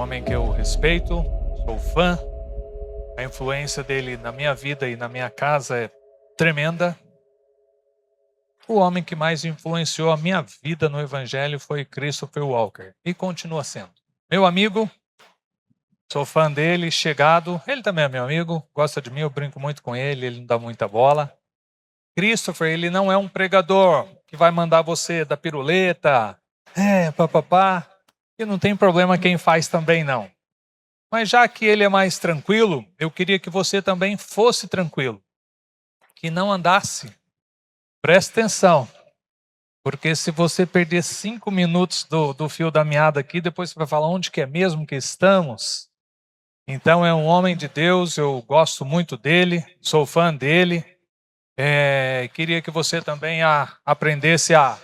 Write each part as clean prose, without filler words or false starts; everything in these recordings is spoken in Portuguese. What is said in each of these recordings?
homem que eu respeito, sou fã. A influência dele na minha vida e na minha casa é tremenda. O homem que mais influenciou a minha vida no Evangelho foi Christopher Walker e continua sendo. Meu amigo, sou fã dele, chegado. Ele também é meu amigo, gosta de mim, eu brinco muito com ele, ele não dá muita bola. Christopher, ele não é um pregador que vai mandar você dar piruleta, papapá, e não tem problema quem faz também não. Mas já que ele é mais tranquilo, eu queria que você também fosse tranquilo, que não andasse. Preste atenção, porque se você perder 5 minutos do fio da meada aqui, depois você vai falar onde que é mesmo que estamos. Então é um homem de Deus, eu gosto muito dele, sou fã dele. Queria que você também aprendesse a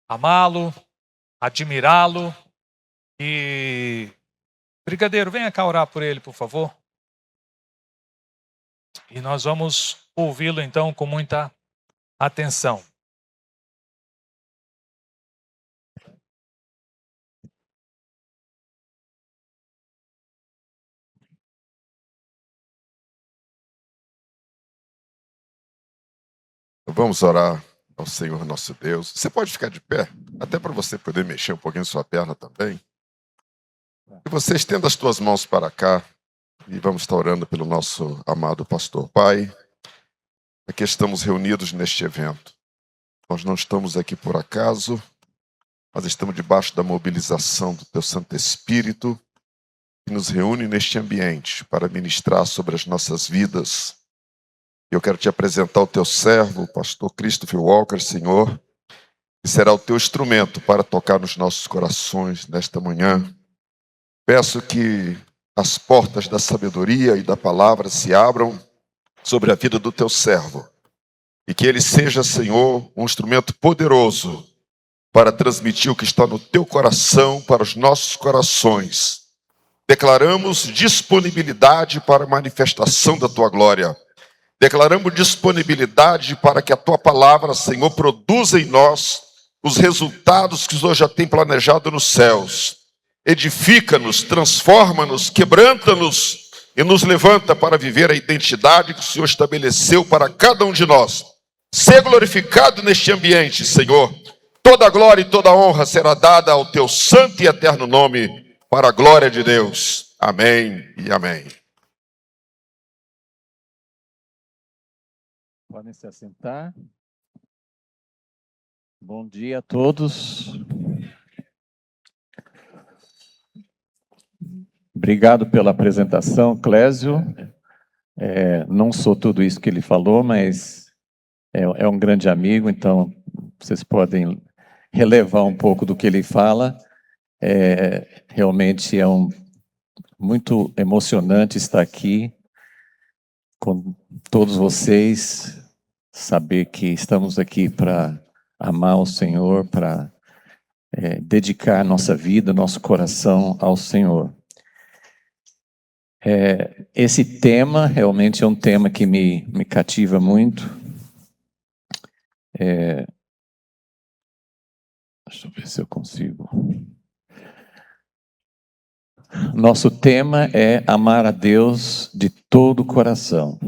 amá-lo, admirá-lo. E, Brigadeiro, venha cá orar por ele, por favor. E nós vamos ouvi-lo então com muita atenção. Vamos orar ao Senhor nosso Deus. Você pode ficar de pé, até para você poder mexer um pouquinho sua perna também. E você estenda as tuas mãos para cá e vamos estar orando pelo nosso amado pastor. Pai, aqui estamos reunidos neste evento. Nós não estamos aqui por acaso, mas estamos debaixo da mobilização do Teu Santo Espírito que nos reúne neste ambiente para ministrar sobre as nossas vidas. Eu quero te apresentar o teu servo, o pastor Christopher Walker, Senhor, que será o teu instrumento para tocar nos nossos corações nesta manhã. Peço que as portas da sabedoria e da palavra se abram sobre a vida do teu servo e que ele seja, Senhor, um instrumento poderoso para transmitir o que está no teu coração para os nossos corações. Declaramos disponibilidade para a manifestação da tua glória. Declaramos disponibilidade para que a tua palavra, Senhor, produza em nós os resultados que o Senhor já tem planejado nos céus. Edifica-nos, transforma-nos, quebranta-nos e nos levanta para viver a identidade que o Senhor estabeleceu para cada um de nós. Ser glorificado neste ambiente, Senhor. Toda a glória e toda a honra será dada ao teu santo e eterno nome, para a glória de Deus. Amém e amém. Podem se assentar. Bom dia a todos. Obrigado pela apresentação, Clésio. Não sou tudo isso que ele falou, mas é um grande amigo, então vocês podem relevar um pouco do que ele fala. Realmente muito emocionante estar aqui com todos vocês, saber que estamos aqui para amar o Senhor, para dedicar nossa vida, nosso coração ao Senhor. Esse tema realmente é um tema que me cativa muito. Deixa eu ver se eu consigo. Nosso tema é amar a Deus de todo o coração.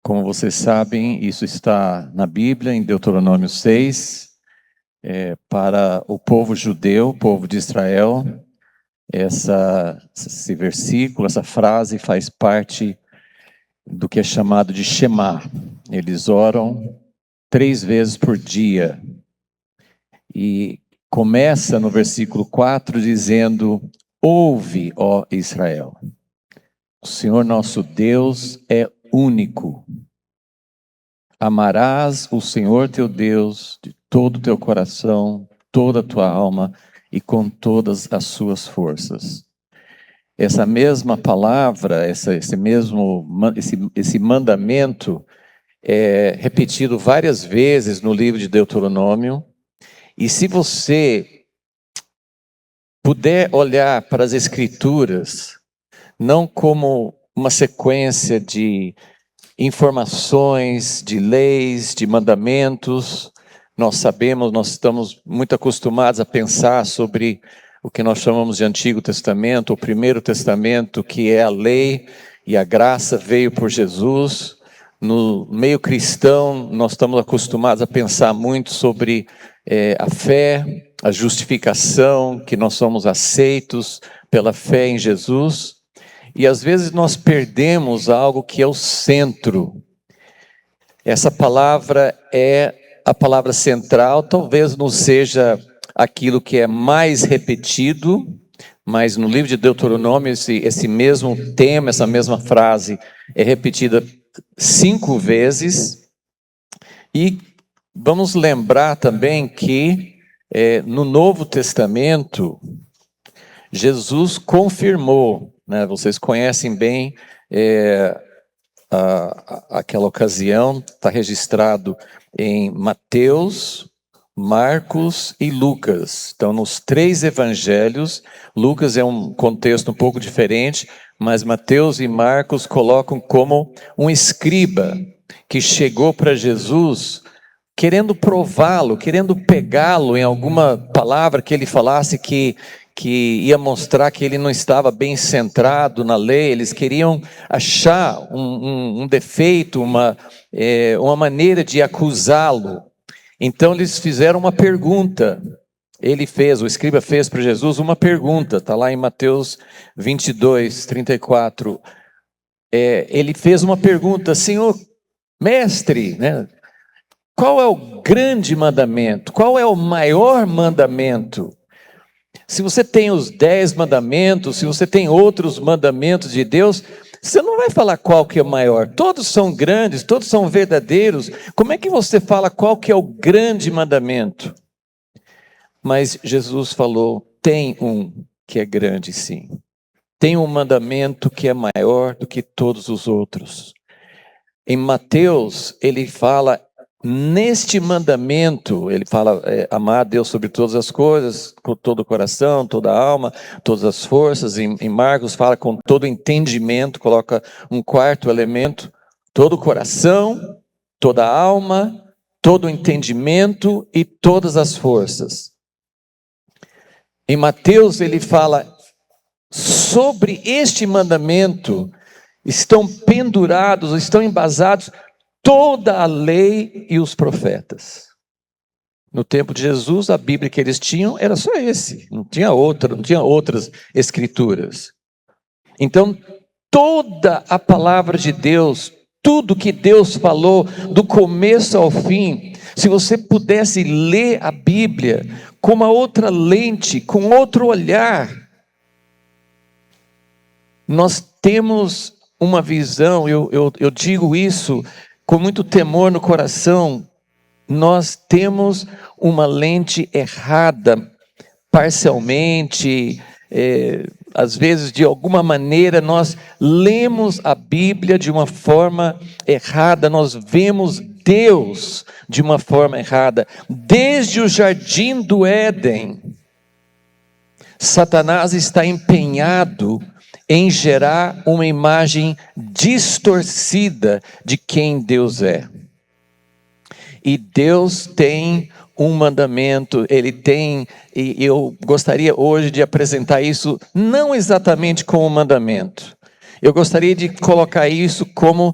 Como vocês sabem, isso está na Bíblia, em Deuteronômio 6, para o povo judeu, o povo de Israel. Esse versículo, essa frase faz parte do que é chamado de Shema. Eles oram 3 vezes por dia. E começa no versículo 4 dizendo: ouve, ó Israel, o Senhor nosso Deus é único. Amarás o Senhor teu Deus de todo o teu coração, toda a tua alma e com todas as suas forças. Essa mesma palavra, esse mandamento é repetido várias vezes no livro de Deuteronômio. E se você puder olhar para as Escrituras, não como uma sequência de informações, de leis, de mandamentos, nós estamos muito acostumados a pensar sobre o que nós chamamos de Antigo Testamento, o Primeiro Testamento, que é a lei e a graça veio por Jesus. No meio cristão, nós estamos acostumados a pensar muito sobre a fé, a justificação, que nós somos aceitos pela fé em Jesus. E às vezes nós perdemos algo que é o centro. Essa palavra é a palavra central, talvez não seja aquilo que é mais repetido, mas no livro de Deuteronômio esse mesmo tema, essa mesma frase é repetida 5 vezes. E vamos lembrar também que no Novo Testamento, Jesus confirmou, né, vocês conhecem bem aquela ocasião, está registrado em Mateus, Marcos e Lucas. Então, nos 3 evangelhos, Lucas é um contexto um pouco diferente, mas Mateus e Marcos colocam como um escriba que chegou para Jesus querendo prová-lo, querendo pegá-lo em alguma palavra que ele falasse que ia mostrar que ele não estava bem centrado na lei. Eles queriam achar um defeito, uma maneira de acusá-lo. Então eles fizeram uma pergunta. O escriba fez para Jesus uma pergunta, está lá em Mateus 22, 34. Ele fez uma pergunta: Senhor, mestre, né? Qual é o grande mandamento? Qual é o maior mandamento? Se você tem os 10 mandamentos, se você tem outros mandamentos de Deus, você não vai falar qual que é o maior. Todos são grandes, todos são verdadeiros. Como é que você fala qual que é o grande mandamento? Mas Jesus falou, tem um que é grande, sim. Tem um mandamento que é maior do que todos os outros. Em Mateus, ele fala, neste mandamento, ele fala amar a Deus sobre todas as coisas, com todo o coração, toda a alma, todas as forças. Em Marcos fala com todo o entendimento, coloca um 4º elemento, todo o coração, toda a alma, todo o entendimento e todas as forças. Em Mateus ele fala, sobre este mandamento estão pendurados, estão embasados toda a lei e os profetas. No tempo de Jesus, a Bíblia que eles tinham era só esse, não tinha outras escrituras. Então, toda a palavra de Deus, tudo que Deus falou, do começo ao fim, se você pudesse ler a Bíblia com uma outra lente, com outro olhar, nós temos uma visão, eu digo isso com muito temor no coração, nós temos uma lente errada, parcialmente, às vezes de alguma maneira nós lemos a Bíblia de uma forma errada, nós vemos Deus de uma forma errada. Desde o jardim do Éden, Satanás está empenhado em gerar uma imagem distorcida de quem Deus é. E Deus tem um mandamento, Ele tem, e eu gostaria hoje de apresentar isso, não exatamente como um mandamento. Eu gostaria de colocar isso como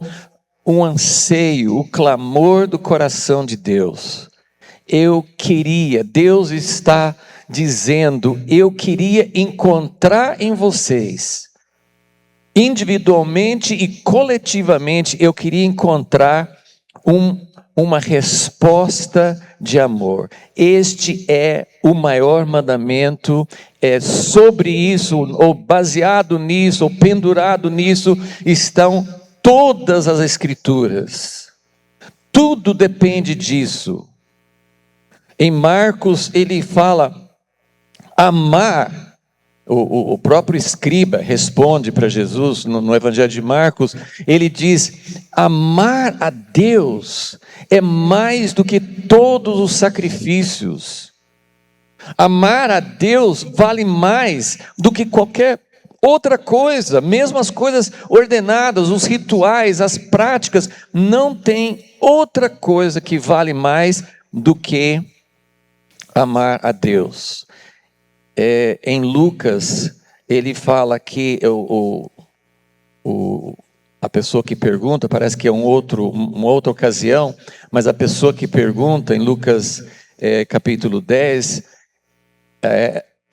um anseio, o clamor do coração de Deus. Deus está dizendo, eu queria encontrar em vocês, individualmente e coletivamente, eu queria encontrar uma resposta de amor. Este é o maior mandamento, sobre isso, ou baseado nisso, ou pendurado nisso, estão todas as escrituras. Tudo depende disso. Em Marcos ele fala, amar. O próprio escriba responde para Jesus no Evangelho de Marcos, ele diz, amar a Deus é mais do que todos os sacrifícios. Amar a Deus vale mais do que qualquer outra coisa, mesmo as coisas ordenadas, os rituais, as práticas, não tem outra coisa que vale mais do que amar a Deus. em Lucas, ele fala que a pessoa que pergunta, parece que é uma outra ocasião, mas a pessoa que pergunta, em Lucas capítulo 10,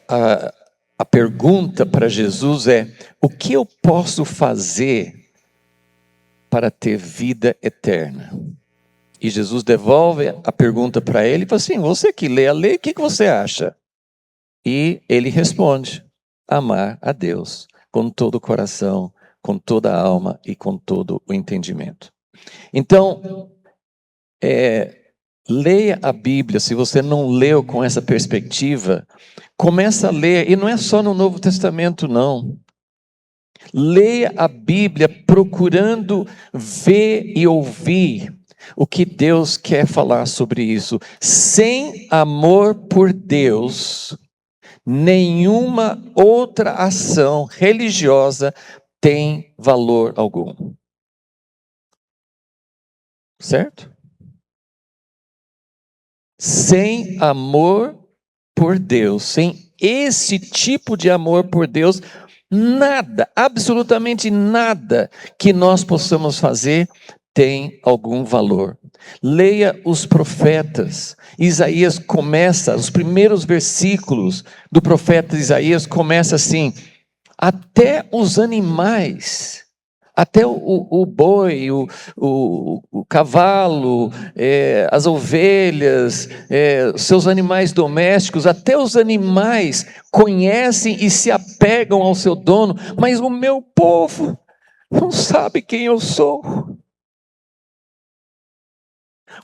a pergunta para Jesus é: o que eu posso fazer para ter vida eterna? E Jesus devolve a pergunta para ele e fala assim: você que lê a lei, o que você acha? E ele responde: amar a Deus com todo o coração, com toda a alma e com todo o entendimento. Então, leia a Bíblia. Se você não leu com essa perspectiva, começa a ler, e não é só no Novo Testamento, não. Leia a Bíblia procurando ver e ouvir o que Deus quer falar sobre isso. Sem amor por Deus, nenhuma outra ação religiosa tem valor algum. Certo? Sem amor por Deus, sem esse tipo de amor por Deus, nada, absolutamente nada que nós possamos fazer tem algum valor. Leia os profetas. Isaías começa, os primeiros versículos do profeta Isaías começa assim: até os animais, até o boi, o cavalo, as ovelhas, seus animais domésticos, até os animais conhecem e se apegam ao seu dono, mas o meu povo não sabe quem eu sou.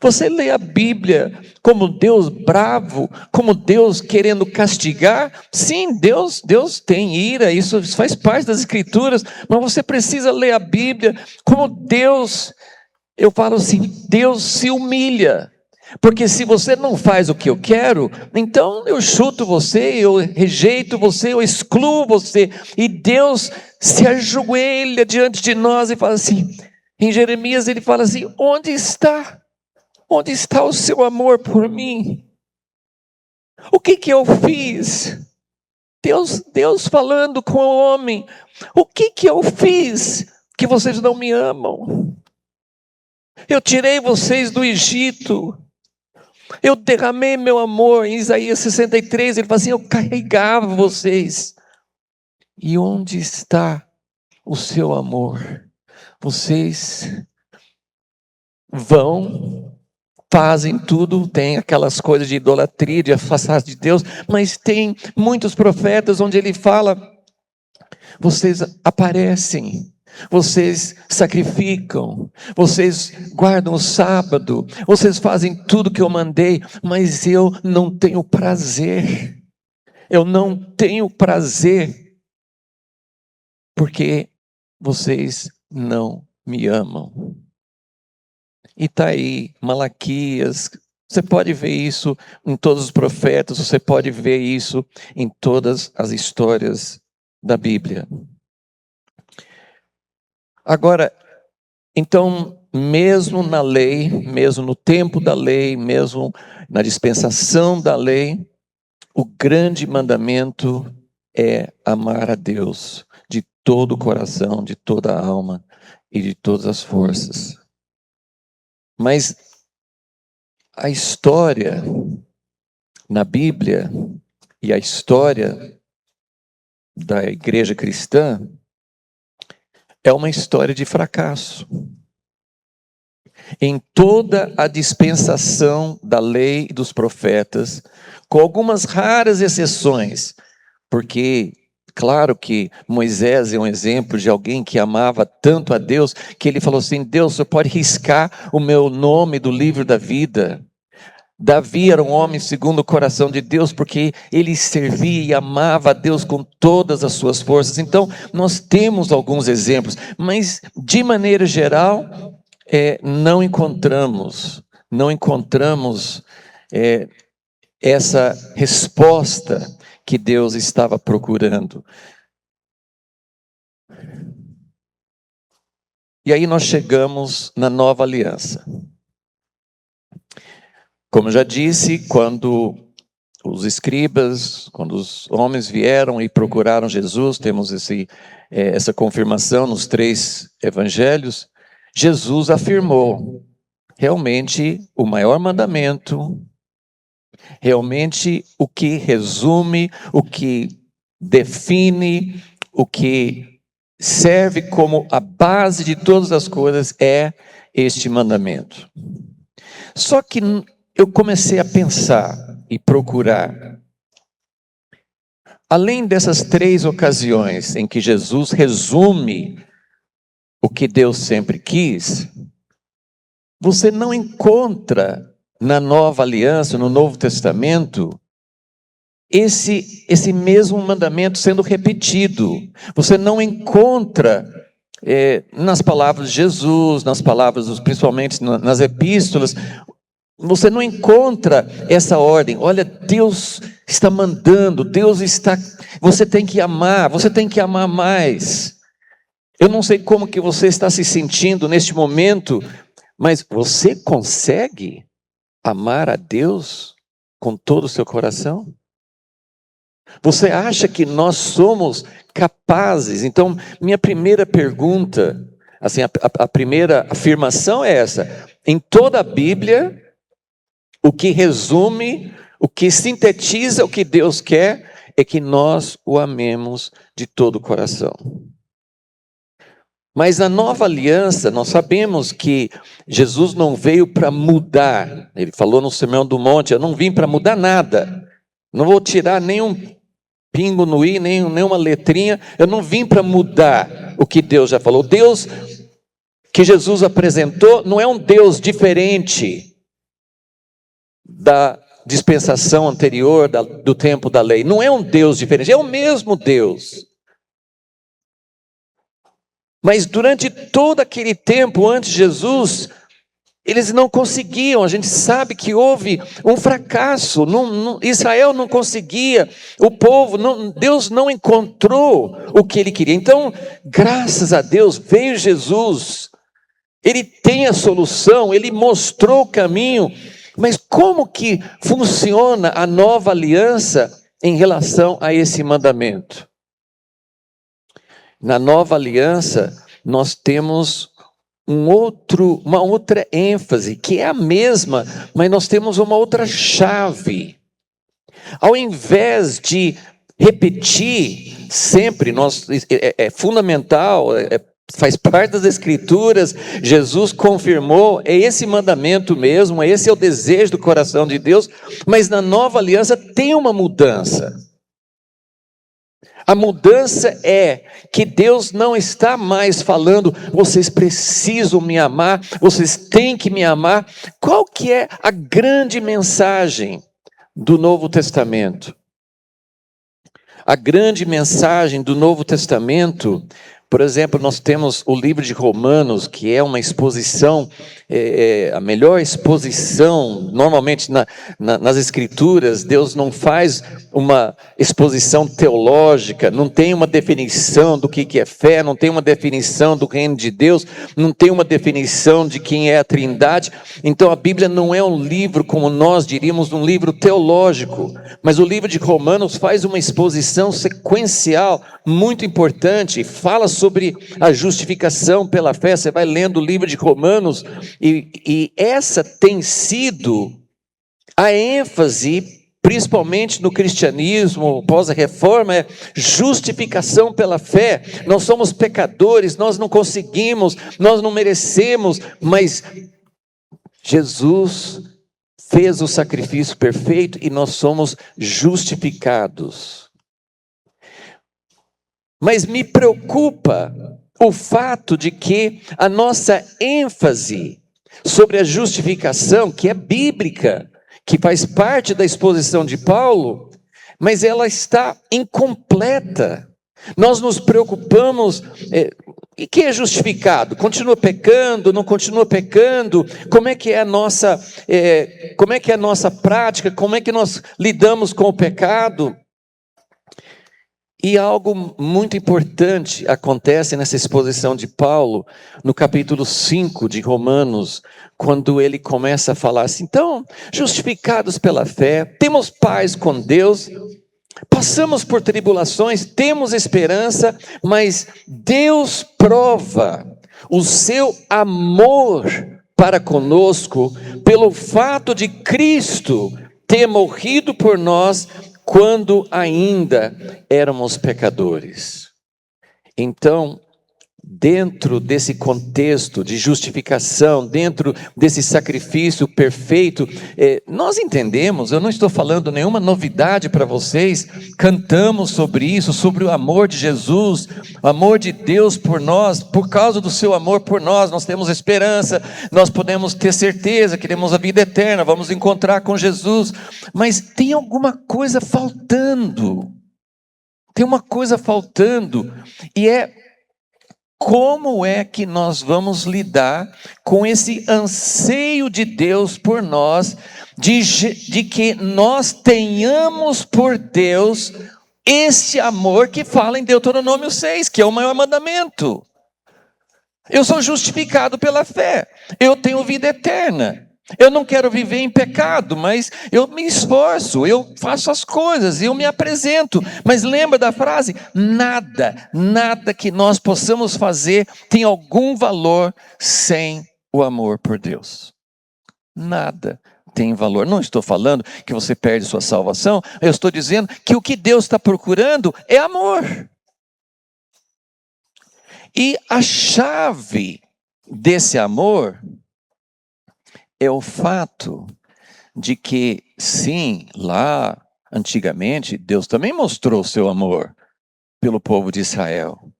Você lê a Bíblia como Deus bravo, como Deus querendo castigar? Sim, Deus tem ira, isso faz parte das Escrituras, mas você precisa ler a Bíblia como Deus, eu falo assim, Deus se humilha. Porque se você não faz o que eu quero, então eu chuto você, eu rejeito você, eu excluo você. E Deus se ajoelha diante de nós e fala assim, em Jeremias ele fala assim: onde está? Onde está o seu amor por mim? O que eu fiz? Deus falando com o homem: o que eu fiz que vocês não me amam? Eu tirei vocês do Egito, eu derramei meu amor. Em Isaías 63 ele fala assim: eu carregava vocês. E onde está o seu amor? Vocês fazem tudo, tem aquelas coisas de idolatria, de afastar de Deus, mas tem muitos profetas onde ele fala: vocês aparecem, vocês sacrificam, vocês guardam o sábado, vocês fazem tudo que eu mandei, mas eu não tenho prazer, porque vocês não me amam. E está aí, Malaquias, você pode ver isso em todos os profetas, você pode ver isso em todas as histórias da Bíblia. Agora, então, mesmo na lei, mesmo no tempo da lei, mesmo na dispensação da lei, o grande mandamento é amar a Deus de todo o coração, de toda a alma e de todas as forças. Mas a história na Bíblia e a história da igreja cristã é uma história de fracasso. Em toda a dispensação da lei e dos profetas, com algumas raras exceções, porque claro que Moisés é um exemplo de alguém que amava tanto a Deus, que ele falou assim: Deus, você pode riscar o meu nome do livro da vida. Davi era um homem segundo o coração de Deus, porque ele servia e amava a Deus com todas as suas forças. Então, nós temos alguns exemplos, mas de maneira geral, não encontramos essa resposta que Deus estava procurando. E aí nós chegamos na nova aliança. Como eu já disse, quando os escribas, quando os homens vieram e procuraram Jesus, temos essa confirmação nos 3 evangelhos, Jesus afirmou, realmente o maior mandamento, realmente o que resume, o que define, o que serve como a base de todas as coisas é este mandamento. Só que eu comecei a pensar e procurar, além dessas 3 ocasiões em que Jesus resume o que Deus sempre quis, você não encontra na Nova Aliança, no Novo Testamento, esse mesmo mandamento sendo repetido. Você não encontra nas palavras de Jesus, nas palavras, principalmente nas epístolas, você não encontra essa ordem. Olha, Deus está mandando, você tem que amar mais. Eu não sei como que você está se sentindo neste momento, mas você consegue amar a Deus com todo o seu coração? Você acha que nós somos capazes? Então, minha primeira pergunta, assim, a primeira afirmação é essa: em toda a Bíblia, o que resume, o que sintetiza o que Deus quer é que nós o amemos de todo o coração. Mas na Nova Aliança, nós sabemos que Jesus não veio para mudar. Ele falou no Sermão do Monte: eu não vim para mudar nada. Não vou tirar nenhum pingo no i, nenhuma letrinha. Eu não vim para mudar o que Deus já falou. O Deus que Jesus apresentou não é um Deus diferente da dispensação anterior, do tempo da lei. Não é um Deus diferente, é o mesmo Deus. Mas durante todo aquele tempo antes de Jesus, eles não conseguiam. A gente sabe que houve um fracasso. Israel não conseguia, o povo, Deus não encontrou o que ele queria. Então, graças a Deus, veio Jesus. Ele tem a solução, ele mostrou o caminho. Mas como que funciona a nova aliança em relação a esse mandamento? Na nova aliança, nós temos uma outra ênfase, que é a mesma, mas nós temos uma outra chave. Ao invés de repetir sempre, é fundamental, faz parte das Escrituras, Jesus confirmou, é esse mandamento mesmo, esse é o desejo do coração de Deus, mas na nova aliança tem uma mudança. A mudança é que Deus não está mais falando, vocês precisam me amar, vocês têm que me amar. Qual que é a grande mensagem do Novo Testamento? A grande mensagem do Novo Testamento, por exemplo, nós temos o livro de Romanos, que é uma exposição, a melhor exposição, normalmente nas Escrituras. Deus não faz uma exposição teológica, não tem uma definição do que é fé, não tem uma definição do reino de Deus, não tem uma definição de quem é a Trindade. Então a Bíblia não é um livro, como nós diríamos, um livro teológico, mas o livro de Romanos faz uma exposição sequencial muito importante, fala sobre a justificação pela fé. Você vai lendo o livro de Romanos e essa tem sido a ênfase, principalmente no cristianismo pós a reforma, é justificação pela fé. Nós somos pecadores, nós não conseguimos, nós não merecemos, mas Jesus fez o sacrifício perfeito e nós somos justificados. Mas me preocupa o fato de que a nossa ênfase sobre a justificação, que é bíblica, que faz parte da exposição de Paulo, mas ela está incompleta. Nós nos preocupamos, e quem é justificado? Continua pecando, não continua pecando? Como é que é a nossa prática? Como é que nós lidamos com o pecado? E algo muito importante acontece nessa exposição de Paulo, no capítulo 5 de Romanos, quando ele começa a falar assim: então, justificados pela fé, temos paz com Deus, passamos por tribulações, temos esperança, mas Deus prova o seu amor para conosco pelo fato de Cristo ter morrido por nós quando ainda éramos pecadores. Então, dentro desse contexto de justificação, dentro desse sacrifício perfeito, nós entendemos, eu não estou falando nenhuma novidade para vocês, cantamos sobre isso, sobre o amor de Jesus, o amor de Deus por nós, por causa do seu amor por nós, nós temos esperança, nós podemos ter certeza, queremos a vida eterna, vamos encontrar com Jesus, mas tem alguma coisa faltando, e como é que nós vamos lidar com esse anseio de Deus por nós, de que nós tenhamos por Deus esse amor que fala em Deuteronômio 6, que é o maior mandamento. Eu sou justificado pela fé, eu tenho vida eterna. Eu não quero viver em pecado, mas eu me esforço, eu faço as coisas, eu me apresento. Mas lembra da frase? Nada que nós possamos fazer tem algum valor sem o amor por Deus. Nada tem valor. Não estou falando que você perde sua salvação, eu estou dizendo que o que Deus está procurando é amor. E a chave desse amor é o fato de que, sim, lá antigamente, Deus também mostrou o seu amor pelo povo de Israel.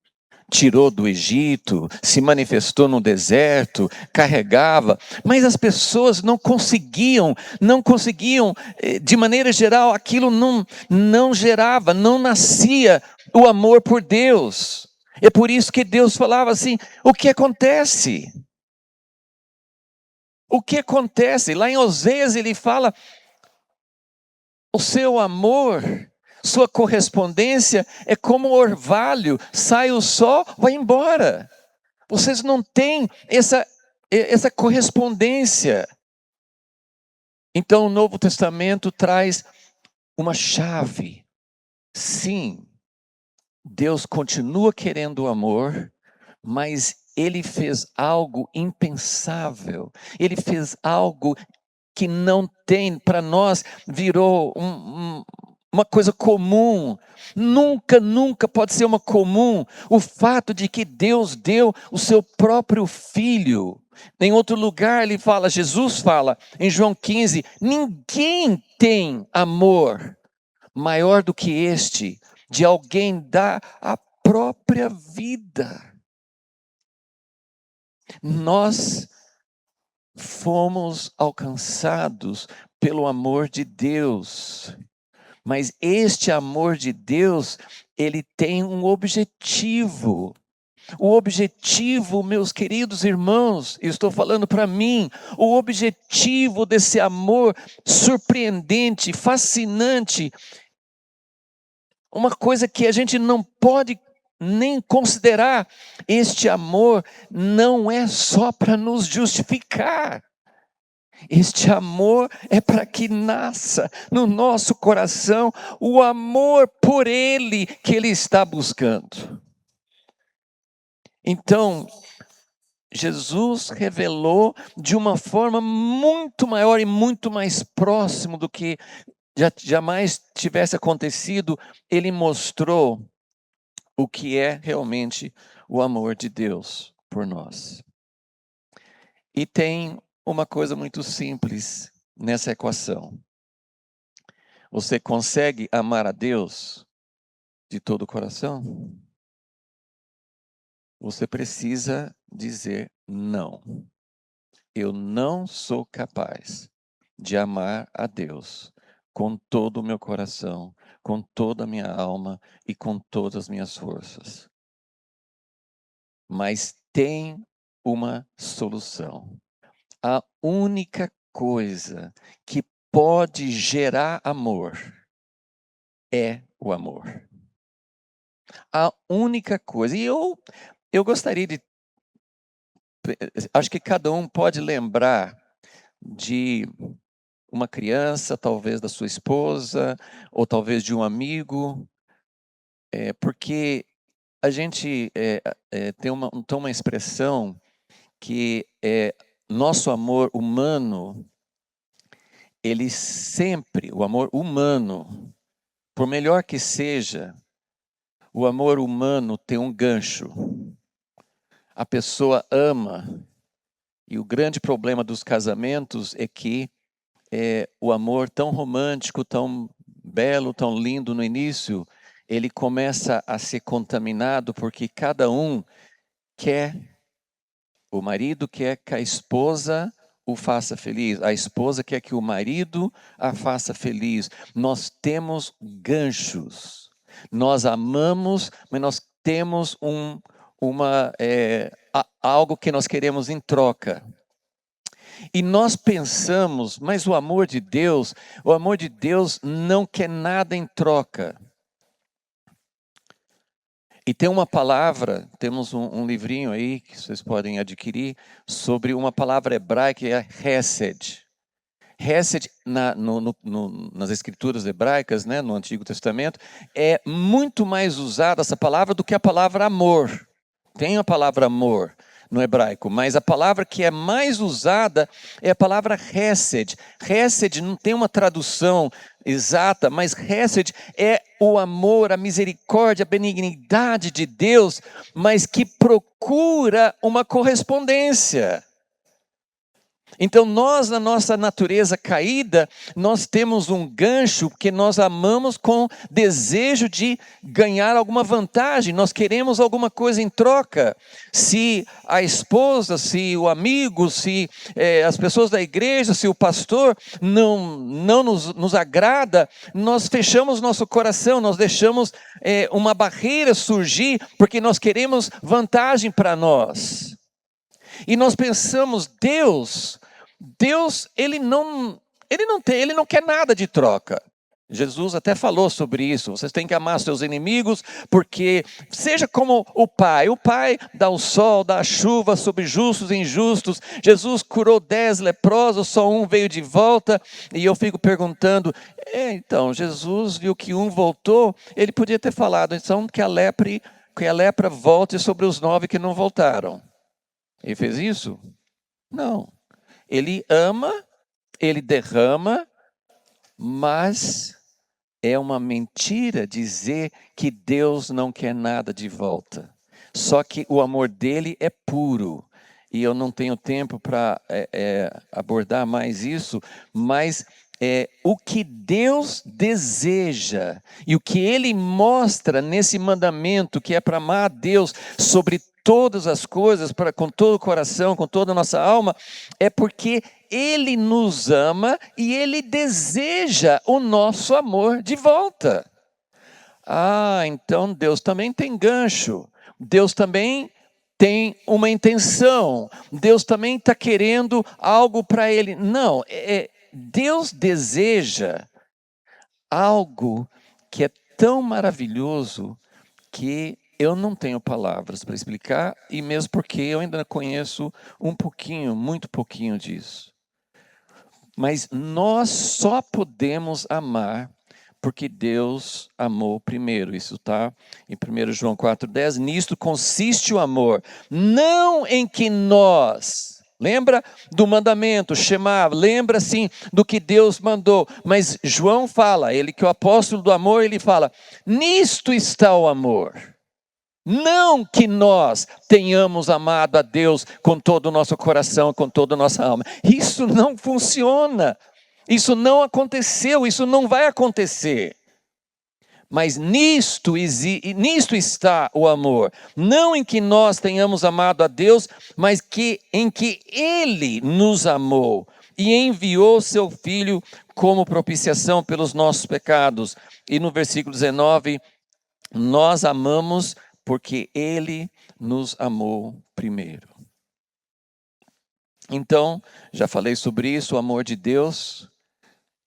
Tirou do Egito, se manifestou no deserto, carregava, mas as pessoas não conseguiam, de maneira geral, aquilo não gerava, não nascia o amor por Deus. É por isso que Deus falava assim: o que acontece? O que acontece? Lá em Oséias ele fala: o seu amor, sua correspondência é como orvalho, sai o sol, vai embora. Vocês não têm essa correspondência. Então o Novo Testamento traz uma chave. Sim, Deus continua querendo o amor, mas Ele fez algo impensável. Ele fez algo que não tem, para nós, virou uma coisa comum. Nunca pode ser uma comum o fato de que Deus deu o seu próprio Filho. Em outro lugar ele fala, Jesus fala, em João 15, ninguém tem amor maior do que este, de alguém dar a própria vida. Nós fomos alcançados pelo amor de Deus, mas este amor de Deus, ele tem um objetivo. O objetivo, meus queridos irmãos, eu estou falando para mim, o objetivo desse amor surpreendente, fascinante, uma coisa que a gente não pode nem considerar, este amor não é só para nos justificar. Este amor é para que nasça no nosso coração o amor por Ele que Ele está buscando. Então, Jesus revelou de uma forma muito maior e muito mais próximo do que jamais tivesse acontecido. Ele mostrou o que é realmente o amor de Deus por nós. E tem uma coisa muito simples nessa equação. Você consegue amar a Deus de todo o coração? Você precisa dizer não. Eu não sou capaz de amar a Deus com todo o meu coração, com toda a minha alma e com todas as minhas forças. Mas tem uma solução. A única coisa que pode gerar amor é o amor. A única coisa, e eu gostaria de, acho que cada um pode lembrar de uma criança, talvez da sua esposa, ou talvez de um amigo, porque a gente tem uma expressão que é nosso amor humano, ele sempre, o amor humano, por melhor que seja, o amor humano tem um gancho. A pessoa ama, e o grande problema dos casamentos é que o amor tão romântico, tão belo, tão lindo no início, ele começa a ser contaminado porque cada um quer, o marido quer que a esposa o faça feliz, a esposa quer que o marido a faça feliz. Nós temos ganchos, nós amamos, mas nós temos algo que nós queremos em troca. E nós pensamos, mas o amor de Deus não quer nada em troca. E tem uma palavra, temos um livrinho aí que vocês podem adquirir, sobre uma palavra hebraica que é Hesed. Hesed, nas escrituras hebraicas, né, no Antigo Testamento, é muito mais usada essa palavra do que a palavra amor. Tem a palavra amor no hebraico, mas a palavra que é mais usada é a palavra Hesed. Hesed não tem uma tradução exata, mas Hesed é o amor, a misericórdia, a benignidade de Deus, mas que procura uma correspondência. Então nós, na nossa natureza caída, nós temos um gancho que nós amamos com desejo de ganhar alguma vantagem, nós queremos alguma coisa em troca. Se a esposa, se o amigo, se as pessoas da igreja, se o pastor não nos agrada, nós fechamos nosso coração, nós deixamos uma barreira surgir, porque nós queremos vantagem para nós. E nós pensamos, Deus, ele não quer nada de troca. Jesus até falou sobre isso. Vocês têm que amar seus inimigos, porque seja como o Pai dá o sol, dá a chuva sobre justos e injustos. Jesus curou 10 leprosos, só um veio de volta. E eu fico perguntando, então, Jesus viu que um voltou, ele podia ter falado, então, que a lepra volte sobre os 9 que não voltaram. Ele fez isso? Não. Ele ama, ele derrama, mas é uma mentira dizer que Deus não quer nada de volta. Só que o amor dele é puro. E eu não tenho tempo para abordar mais isso, mas o que Deus deseja e o que ele mostra nesse mandamento, que é para amar a Deus sobre todas as coisas, com todo o coração, com toda a nossa alma, é porque Ele nos ama e Ele deseja o nosso amor de volta. Então Deus também tem gancho, Deus também tem uma intenção, Deus também está querendo algo para Ele. Não, Deus deseja algo que é tão maravilhoso que eu não tenho palavras para explicar, e mesmo porque eu ainda conheço muito pouquinho disso. Mas nós só podemos amar porque Deus amou primeiro. Isso está em 1 João 4,10. Nisto consiste o amor, não em que nós... Lembra do mandamento, Shema, lembra sim do que Deus mandou. Mas João fala, ele que é o apóstolo do amor, ele fala, nisto está o amor. Não que nós tenhamos amado a Deus com todo o nosso coração, com toda a nossa alma. Isso não funciona. Isso não aconteceu, isso não vai acontecer. Mas nisto está o amor. Não em que nós tenhamos amado a Deus, mas em que Ele nos amou e enviou seu Filho como propiciação pelos nossos pecados. E no versículo 19, nós amamos porque Ele nos amou primeiro. Então, já falei sobre isso, o amor de Deus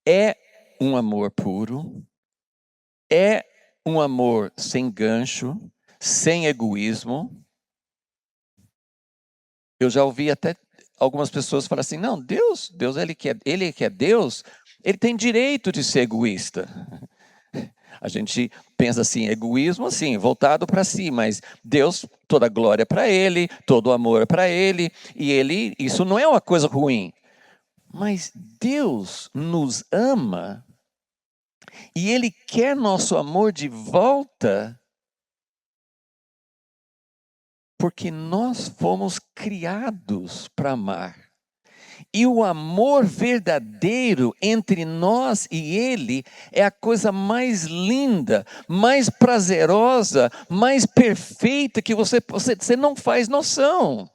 é um amor puro, é um amor sem gancho, sem egoísmo. Eu já ouvi até algumas pessoas falar assim, não, Deus ele que é Deus, ele tem direito de ser egoísta. A gente pensa assim, egoísmo assim, voltado para si, mas Deus, toda a glória para ele, todo o amor para ele, e isso não é uma coisa ruim. Mas Deus nos ama e ele quer nosso amor de volta porque nós fomos criados para amar. E o amor verdadeiro entre nós e Ele é a coisa mais linda, mais prazerosa, mais perfeita que você não faz noção.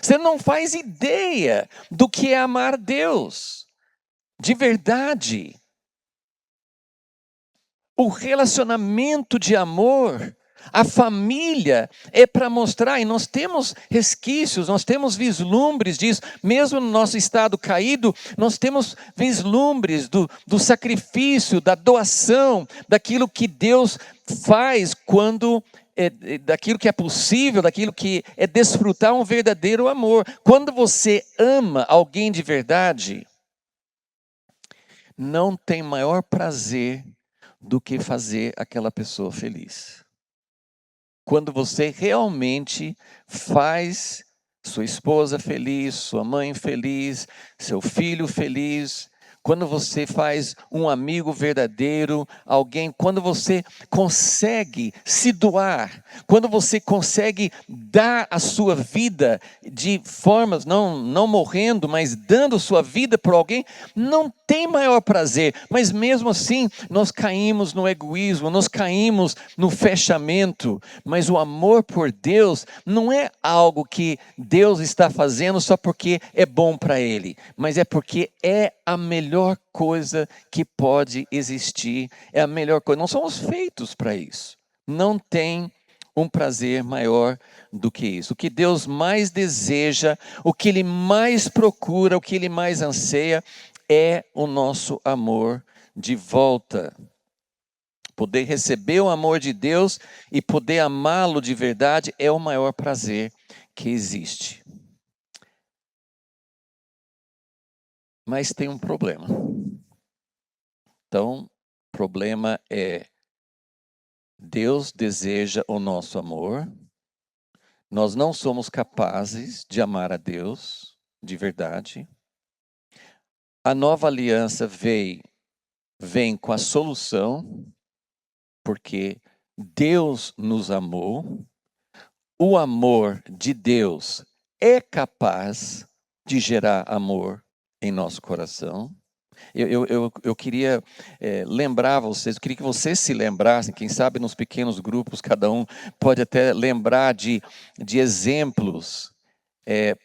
Você não faz ideia do que é amar Deus, de verdade. O relacionamento de amor, a família é para mostrar, e nós temos resquícios, nós temos vislumbres disso, mesmo no nosso estado caído, nós temos vislumbres do sacrifício, da doação, daquilo que Deus faz quando, daquilo que é possível, daquilo que é desfrutar um verdadeiro amor. Quando você ama alguém de verdade, não tem maior prazer do que fazer aquela pessoa feliz. Quando você realmente faz sua esposa feliz, sua mãe feliz, seu filho feliz, quando você faz um amigo verdadeiro, alguém, quando você consegue se doar, quando você consegue dar a sua vida de formas, não morrendo, mas dando sua vida para alguém, não tem maior prazer. Mas mesmo assim, nós caímos no egoísmo, nós caímos no fechamento. Mas o amor por Deus não é algo que Deus está fazendo só porque é bom para Ele, mas é porque é a melhor coisa que pode existir, é a melhor coisa. Nós somos feitos para isso. Não tem um prazer maior do que isso. O que Deus mais deseja, o que Ele mais procura, o que Ele mais anseia, é o nosso amor de volta. Poder receber o amor de Deus e poder amá-lo de verdade é o maior prazer que existe. Mas tem um problema. Então, o problema é: Deus deseja o nosso amor, nós não somos capazes de amar a Deus de verdade. A nova aliança vem com a solução, porque Deus nos amou, o amor de Deus é capaz de gerar amor em nosso coração. Eu queria lembrar vocês, eu queria que vocês se lembrassem, quem sabe nos pequenos grupos, cada um pode até lembrar de exemplos,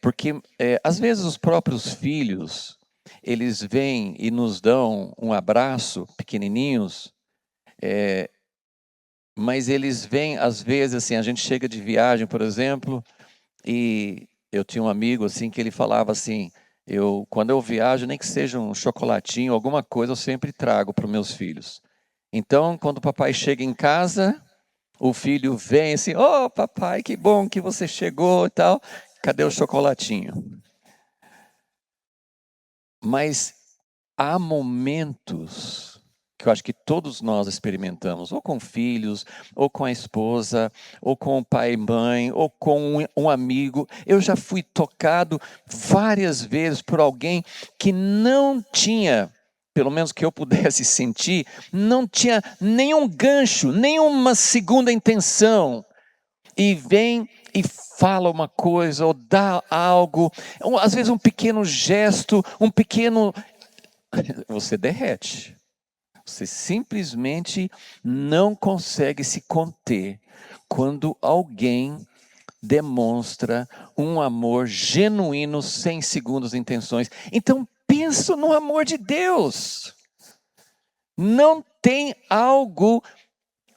porque às vezes os próprios filhos, eles vêm e nos dão um abraço, pequenininhos, mas eles vêm, às vezes, assim, a gente chega de viagem, por exemplo, e eu tinha um amigo, assim, que ele falava assim, quando eu viajo, nem que seja um chocolatinho, alguma coisa, eu sempre trago para os meus filhos. Então, quando o papai chega em casa, o filho vem assim, oh, papai, que bom que você chegou e tal, cadê o chocolatinho? Mas há momentos que eu acho que todos nós experimentamos, ou com filhos, ou com a esposa, ou com o pai e mãe, ou com um amigo. Eu já fui tocado várias vezes por alguém que não tinha, pelo menos que eu pudesse sentir, não tinha nenhum gancho, nenhuma segunda intenção. E vem e fala uma coisa, ou dá algo, às vezes um pequeno gesto, você derrete. Você simplesmente não consegue se conter quando alguém demonstra um amor genuíno, sem segundas intenções. Então, pensa no amor de Deus. Não tem algo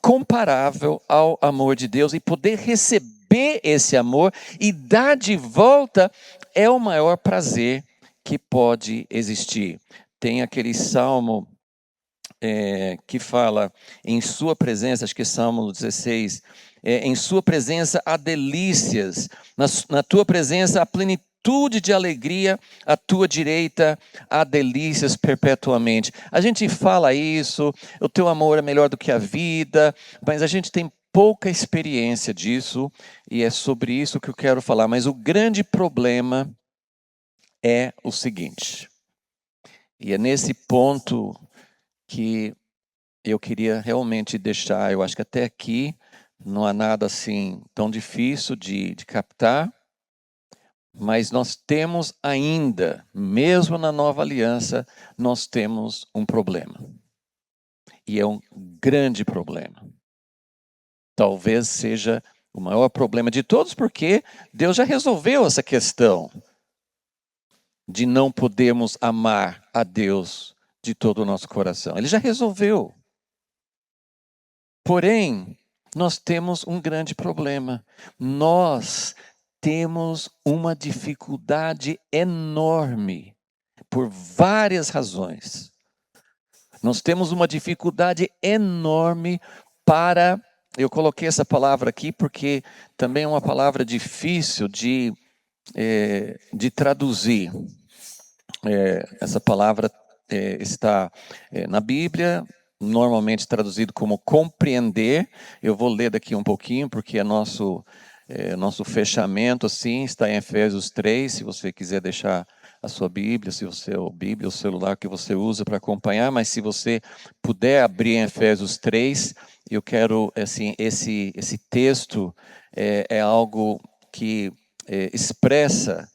comparável ao amor de Deus, e poder receber esse amor e dar de volta é o maior prazer que pode existir. Tem aquele salmo que fala em sua presença, acho que é Salmo 16, em sua presença há delícias, na tua presença há plenitude de alegria, à tua direita há delícias perpetuamente. A gente fala isso, o teu amor é melhor do que a vida, mas a gente tem pouca experiência disso, e é sobre isso que eu quero falar. Mas o grande problema é o seguinte, e é nesse ponto que eu queria realmente deixar. Eu acho que até aqui não há nada assim tão difícil de captar, mas nós temos ainda, mesmo na nova aliança, nós temos um problema. E é um grande problema. Talvez seja o maior problema de todos, porque Deus já resolveu essa questão de não podermos amar a Deus de todo o nosso coração. Ele já resolveu. Porém, nós temos um grande problema. Nós temos uma dificuldade enorme, por várias razões. Nós temos uma dificuldade enorme para... Eu coloquei essa palavra aqui porque também é uma palavra difícil de traduzir. Essa palavra está na Bíblia, normalmente traduzido como compreender. Eu vou ler daqui um pouquinho, porque nosso fechamento assim está em Efésios 3, se você quiser deixar a sua Bíblia, se você a Bíblia, o celular que você usa para acompanhar, mas se você puder abrir em Efésios 3, eu quero, assim, esse texto é algo que expressa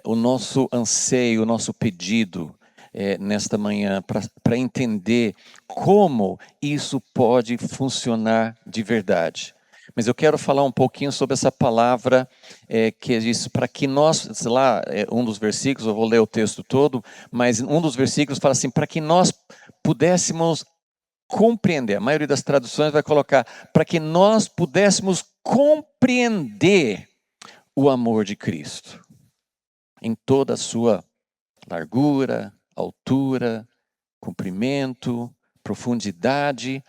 o nosso anseio, o nosso pedido nesta manhã, para entender como isso pode funcionar de verdade. Mas eu quero falar um pouquinho sobre essa palavra que diz, para que nós, sei lá, um dos versículos, eu vou ler o texto todo, mas um dos versículos fala assim, para que nós pudéssemos compreender, a maioria das traduções vai colocar, para que nós pudéssemos compreender o amor de Cristo, em toda a sua largura, altura, comprimento, profundidade.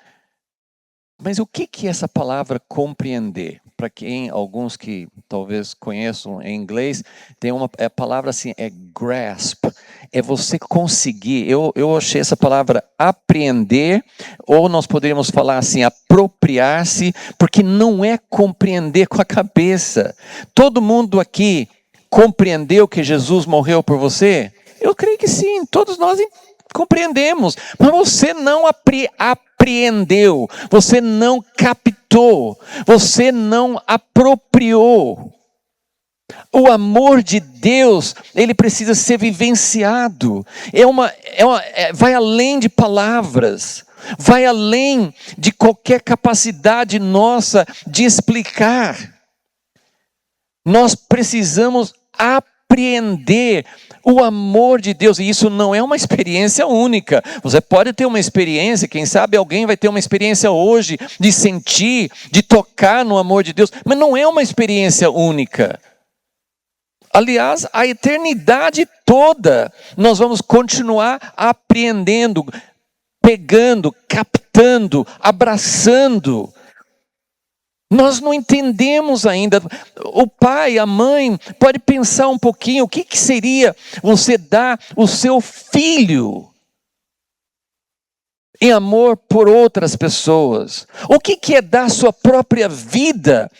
Mas o que é essa palavra compreender? Para quem, alguns que talvez conheçam em inglês, tem a palavra assim, é grasp. É você conseguir. Eu achei essa palavra apreender, ou nós poderíamos falar assim, apropriar-se, porque não é compreender com a cabeça. Todo mundo aqui compreendeu que Jesus morreu por você? Eu creio que sim, todos nós compreendemos, mas você não apreendeu, você não captou, você não apropriou. O amor de Deus, ele precisa ser vivenciado, vai além de palavras, vai além de qualquer capacidade nossa de explicar. Nós precisamos apreender o amor de Deus, e isso não é uma experiência única. Você pode ter uma experiência, quem sabe alguém vai ter uma experiência hoje de sentir, de tocar no amor de Deus, mas não é uma experiência única. Aliás, a eternidade toda nós vamos continuar apreendendo, pegando, captando, abraçando. Nós não entendemos ainda. O pai, a mãe, pode pensar um pouquinho, o que seria você dar o seu filho em amor por outras pessoas? O que é dar sua própria vida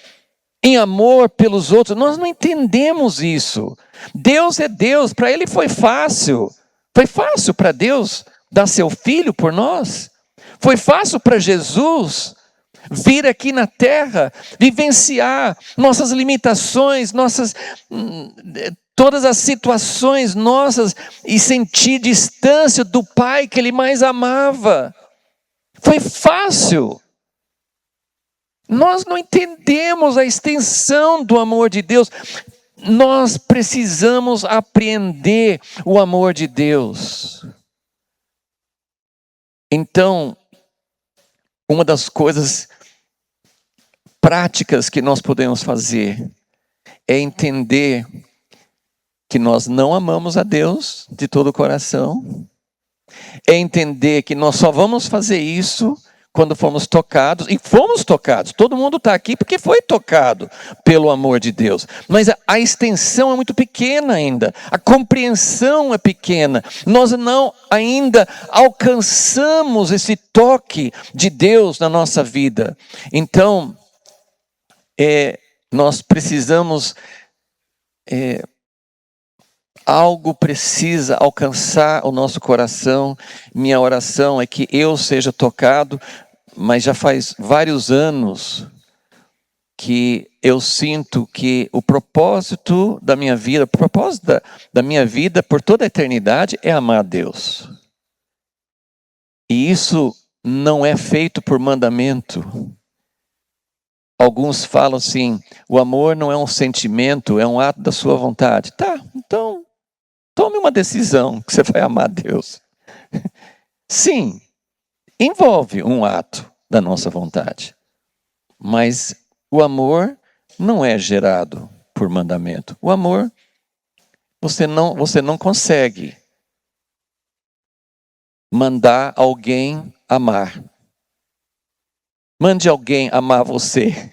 em amor pelos outros? Nós não entendemos isso. Deus é Deus, para Ele foi fácil. Foi fácil para Deus dar seu filho por nós. Foi fácil para Jesus vir aqui na terra, vivenciar nossas limitações, todas as situações nossas e sentir distância do Pai que Ele mais amava. Foi fácil. Nós não entendemos a extensão do amor de Deus. Nós precisamos apreender o amor de Deus. Então, uma das coisas práticas que nós podemos fazer é entender que nós não amamos a Deus de todo o coração, é entender que nós só vamos fazer isso quando formos tocados, e fomos tocados. Todo mundo está aqui porque foi tocado pelo amor de Deus. Mas a extensão é muito pequena ainda, a compreensão é pequena. Nós não ainda alcançamos esse toque de Deus na nossa vida. Então, nós precisamos... algo precisa alcançar o nosso coração. Minha oração é que eu seja tocado, mas já faz vários anos que eu sinto que o propósito da minha vida, o propósito da minha vida por toda a eternidade é amar a Deus. E isso não é feito por mandamento. Alguns falam assim, o amor não é um sentimento, é um ato da sua vontade. Tá, então tome uma decisão que você vai amar a Deus. Sim, envolve um ato da nossa vontade. Mas o amor não é gerado por mandamento. O amor, você não consegue mandar alguém amar. Mande alguém amar você.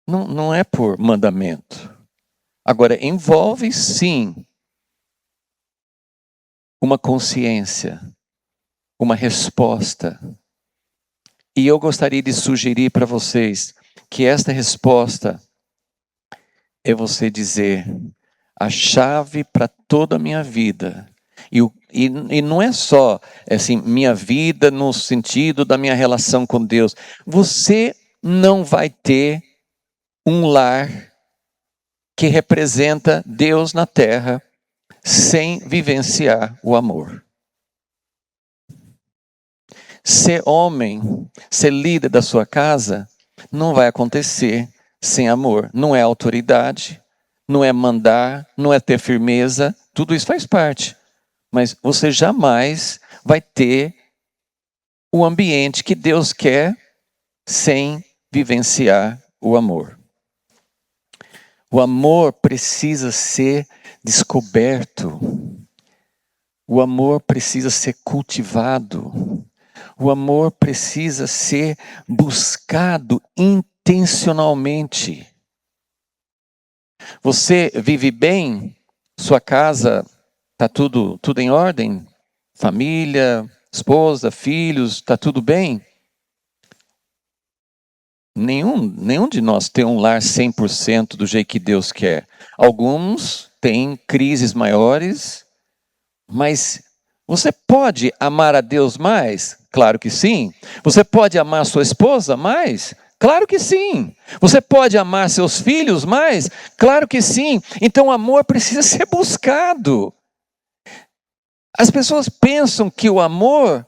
Não é por mandamento. Agora, envolve sim uma consciência, uma resposta. E eu gostaria de sugerir para vocês que esta resposta é você dizer: a chave para toda a minha vida. E não é só assim, minha vida no sentido da minha relação com Deus. Você não vai ter um lar que representa Deus na terra sem vivenciar o amor. Ser homem, ser líder da sua casa, não vai acontecer sem amor. Não é autoridade, não é mandar, não é ter firmeza, tudo isso faz parte. Mas você jamais vai ter o ambiente que Deus quer sem vivenciar o amor. O amor precisa ser descoberto. O amor precisa ser cultivado. O amor precisa ser buscado intencionalmente. Você vive bem? Sua casa está tudo em ordem? Família, esposa, filhos, está tudo bem? Nenhum de nós tem um lar 100% do jeito que Deus quer. Alguns têm crises maiores, mas você pode amar a Deus mais? Claro que sim. Você pode amar sua esposa mais? Claro que sim. Você pode amar seus filhos mais? Claro que sim. Então o amor precisa ser buscado. As pessoas pensam que o amor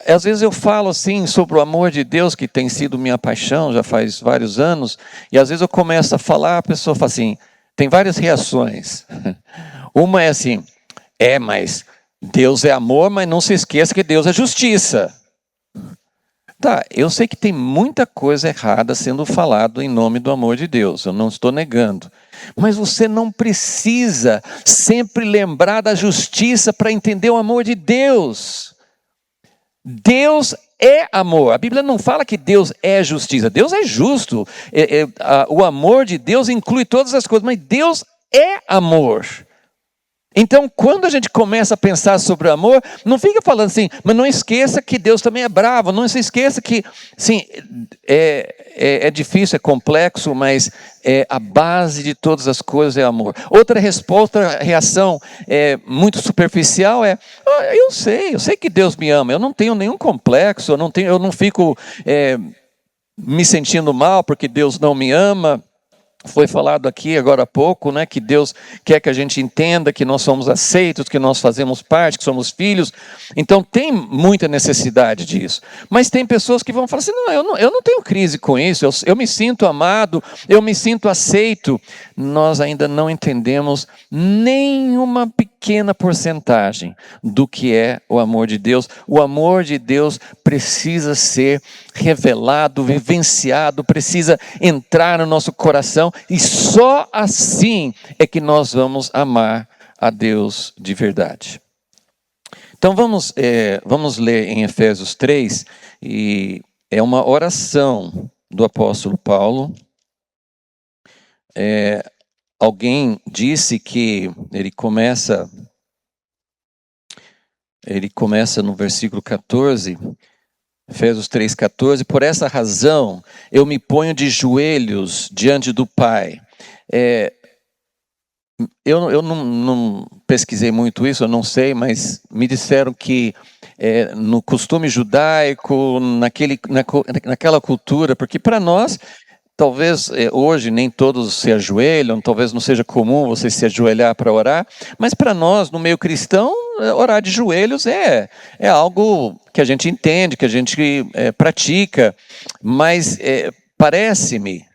às vezes eu falo assim sobre o amor de Deus, que tem sido minha paixão já faz vários anos, e às vezes eu começo a falar, a pessoa fala assim, tem várias reações. Uma é assim, mas Deus é amor, mas não se esqueça que Deus é justiça. Tá, eu sei que tem muita coisa errada sendo falado em nome do amor de Deus, eu não estou negando. Mas você não precisa sempre lembrar da justiça para entender o amor de Deus. Deus é amor. A Bíblia não fala que Deus é justiça. Deus é justo. O amor de Deus inclui todas as coisas, mas Deus é amor. Então, quando a gente começa a pensar sobre o amor, não fica falando assim, mas não esqueça que Deus também é bravo, não se esqueça que, sim, é difícil, é complexo, mas a base de todas as coisas é amor. Outra reação muito superficial eu sei que Deus me ama, eu não tenho nenhum complexo, eu não fico me sentindo mal porque Deus não me ama. Foi falado aqui agora há pouco, né, que Deus quer que a gente entenda que nós somos aceitos, que nós fazemos parte, que somos filhos. Então tem muita necessidade disso. Mas tem pessoas que vão falar assim, eu não tenho crise com isso, eu me sinto amado, eu me sinto aceito. Nós ainda não entendemos nenhuma pequena porcentagem do que é o amor de Deus. O amor de Deus precisa ser revelado, vivenciado, precisa entrar no nosso coração. E só assim é que nós vamos amar a Deus de verdade. Então vamos ler em Efésios 3, e é uma oração do apóstolo Paulo. Alguém disse que ele começa no versículo 14, Efésios 3,14, por essa razão eu me ponho de joelhos diante do Pai. Eu não pesquisei muito isso, eu não sei, mas me disseram que no costume judaico, naquela cultura, porque para nós, talvez hoje nem todos se ajoelham, talvez não seja comum você se ajoelhar para orar, mas para nós, no meio cristão, orar de joelhos é algo que a gente entende, que a gente pratica, mas parece-me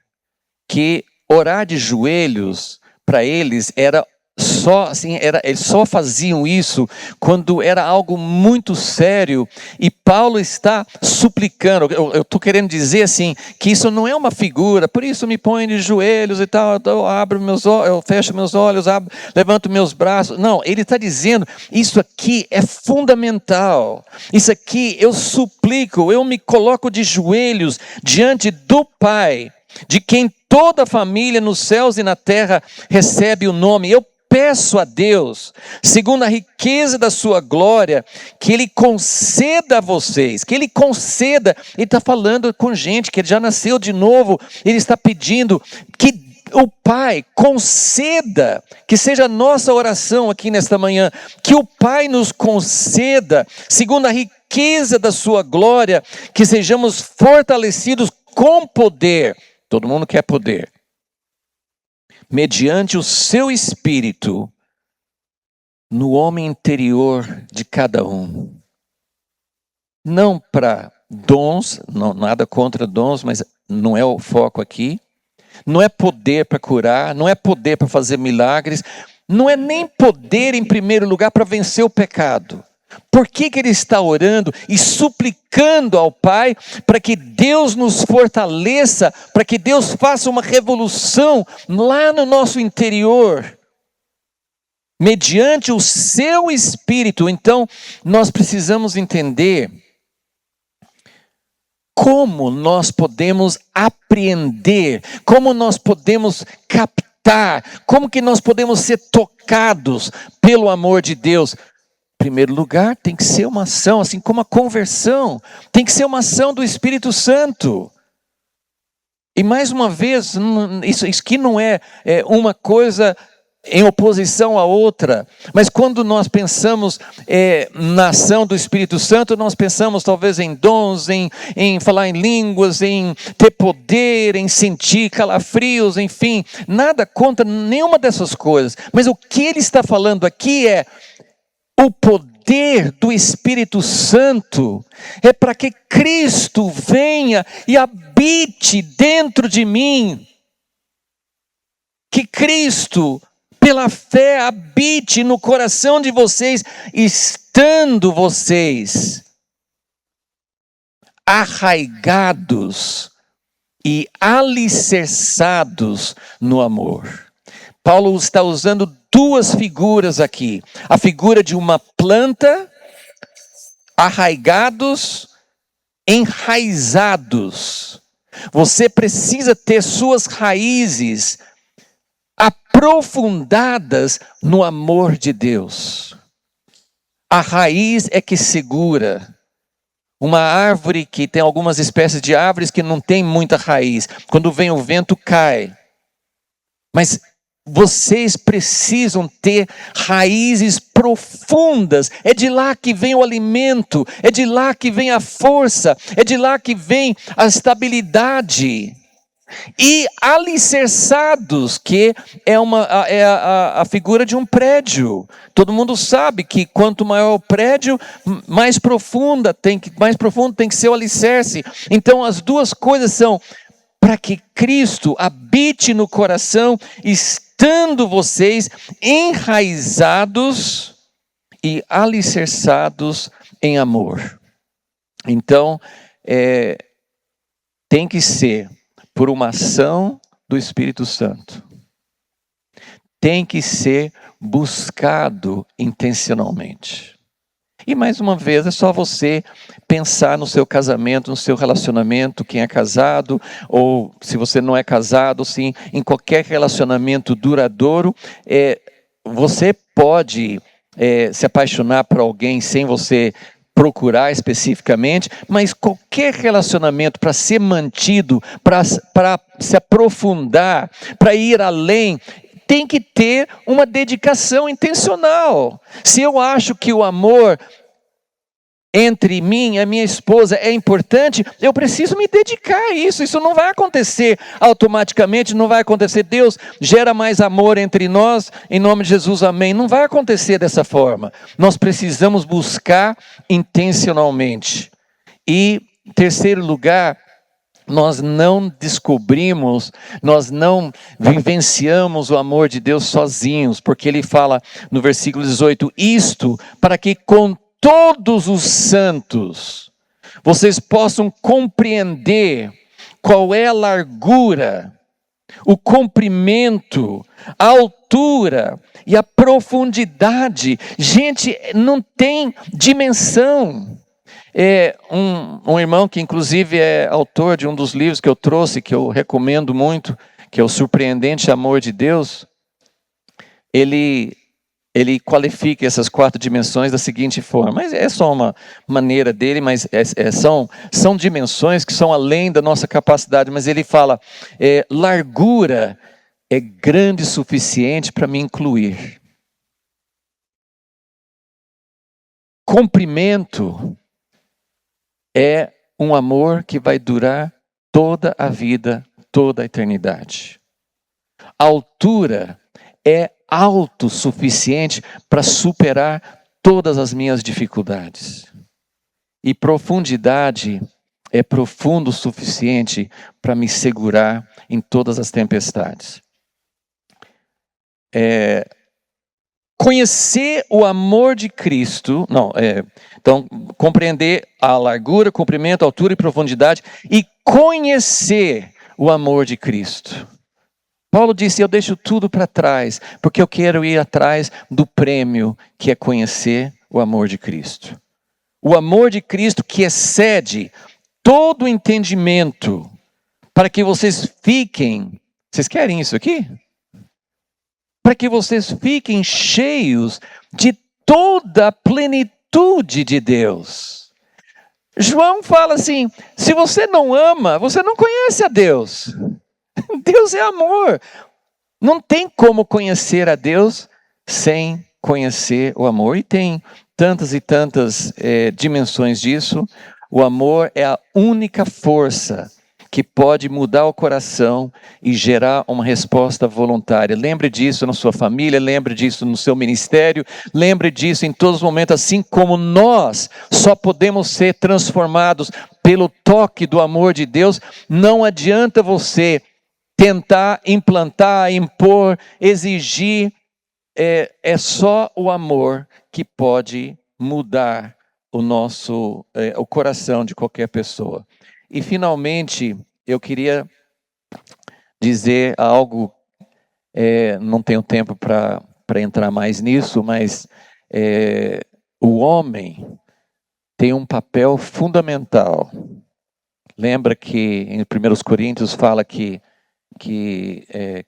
que orar de joelhos para eles era só assim, eles só faziam isso quando era algo muito sério, e Paulo está suplicando. Eu estou querendo dizer assim, que isso não é uma figura, por isso me ponho de joelhos e tal, eu abro meus olhos, eu fecho meus olhos, levanto meus braços. Não, ele está dizendo, isso aqui é fundamental, isso aqui eu suplico, eu me coloco de joelhos diante do Pai, de quem toda a família nos céus e na terra recebe o nome. Eu peço a Deus, segundo a riqueza da sua glória, que Ele conceda a vocês, que Ele conceda. Ele está falando com gente que já nasceu de novo, Ele está pedindo que o Pai conceda, que seja a nossa oração aqui nesta manhã, que o Pai nos conceda, segundo a riqueza da sua glória, que sejamos fortalecidos com poder. Todo mundo quer poder. Mediante o seu espírito, no homem interior de cada um. Não para dons, não, nada contra dons, mas não é o foco aqui. Não é poder para curar, não é poder para fazer milagres, não é nem poder em primeiro lugar para vencer o pecado. Por que ele está orando e suplicando ao Pai para que Deus nos fortaleça, para que Deus faça uma revolução lá no nosso interior, mediante o seu Espírito? Então, nós precisamos entender como nós podemos apreender, como nós podemos captar, como que nós podemos ser tocados pelo amor de Deus. Em primeiro lugar, tem que ser uma ação, assim como a conversão, tem que ser uma ação do Espírito Santo. E mais uma vez, isso aqui não é uma coisa em oposição à outra, mas quando nós pensamos na ação do Espírito Santo, nós pensamos talvez em dons, em falar em línguas, em ter poder, em sentir calafrios, enfim, nada contra nenhuma dessas coisas, mas o que ele está falando aqui é o poder do Espírito Santo é para que Cristo venha e habite dentro de mim. Que Cristo, pela fé, habite no coração de vocês, estando vocês arraigados e alicerçados no amor. Paulo está usando duas figuras aqui. A figura de uma planta, arraigados, enraizados. Você precisa ter suas raízes aprofundadas no amor de Deus. A raiz é que segura. Uma árvore que tem algumas espécies de árvores que não tem muita raiz. Quando vem o vento, cai. Mas vocês precisam ter raízes profundas. É de lá que vem o alimento, é de lá que vem a força, é de lá que vem a estabilidade. E alicerçados, que é a figura de um prédio. Todo mundo sabe que quanto maior o prédio, mais profundo tem que ser o alicerce. Então as duas coisas são para que Cristo habite no coração, estando vocês enraizados e alicerçados em amor. Então, tem que ser por uma ação do Espírito Santo. tem que ser buscado intencionalmente. E mais uma vez, é só você pensar no seu casamento, no seu relacionamento, quem é casado, ou se você não é casado, sim, em qualquer relacionamento duradouro, você pode se apaixonar por alguém sem você procurar especificamente, mas qualquer relacionamento para ser mantido, para se aprofundar, para ir além, tem que ter uma dedicação intencional. Se eu acho que o amor entre mim e a minha esposa é importante, eu preciso me dedicar a isso. Isso não vai acontecer automaticamente, não vai acontecer. Deus gera mais amor entre nós, em nome de Jesus, amém. Não vai acontecer dessa forma. Nós precisamos buscar intencionalmente. E, em terceiro lugar, nós não descobrimos, nós não vivenciamos o amor de Deus sozinhos, porque ele fala no versículo 18, isto para que com todos os santos vocês possam compreender qual é a largura, o comprimento, a altura e a profundidade. Gente, não tem dimensão. Um irmão que inclusive é autor de um dos livros que eu trouxe, que eu recomendo muito, que é o Surpreendente Amor de Deus, ele qualifica essas 4 dimensões da seguinte forma, mas é só uma maneira dele, mas são dimensões que são além da nossa capacidade, mas ele fala, largura é grande o suficiente para me incluir. Comprimento é um amor que vai durar toda a vida, toda a eternidade. Altura é autossuficiente para superar todas as minhas dificuldades. E profundidade é profundo o suficiente para me segurar em todas as tempestades. Conhecer o amor de Cristo, então compreender a largura, comprimento, altura e profundidade e conhecer o amor de Cristo. Paulo disse, eu deixo tudo para trás, porque eu quero ir atrás do prêmio que é conhecer o amor de Cristo. O amor de Cristo que excede todo o entendimento, para que vocês fiquem, vocês querem isso aqui? Para que vocês fiquem cheios de toda a plenitude de Deus. João fala assim, se você não ama, você não conhece a Deus. Deus é amor. Não tem como conhecer a Deus sem conhecer o amor. E tem tantas e tantas dimensões disso. O amor é a única força que pode mudar o coração e gerar uma resposta voluntária. Lembre disso na sua família, lembre disso no seu ministério, lembre disso em todos os momentos, assim como nós só podemos ser transformados pelo toque do amor de Deus. Não adianta você tentar implantar, impor, exigir, é só o amor que pode mudar o coração de qualquer pessoa. E finalmente, eu queria dizer algo, não tenho tempo para entrar mais nisso, mas o homem tem um papel fundamental. Lembra que em 1 Coríntios fala que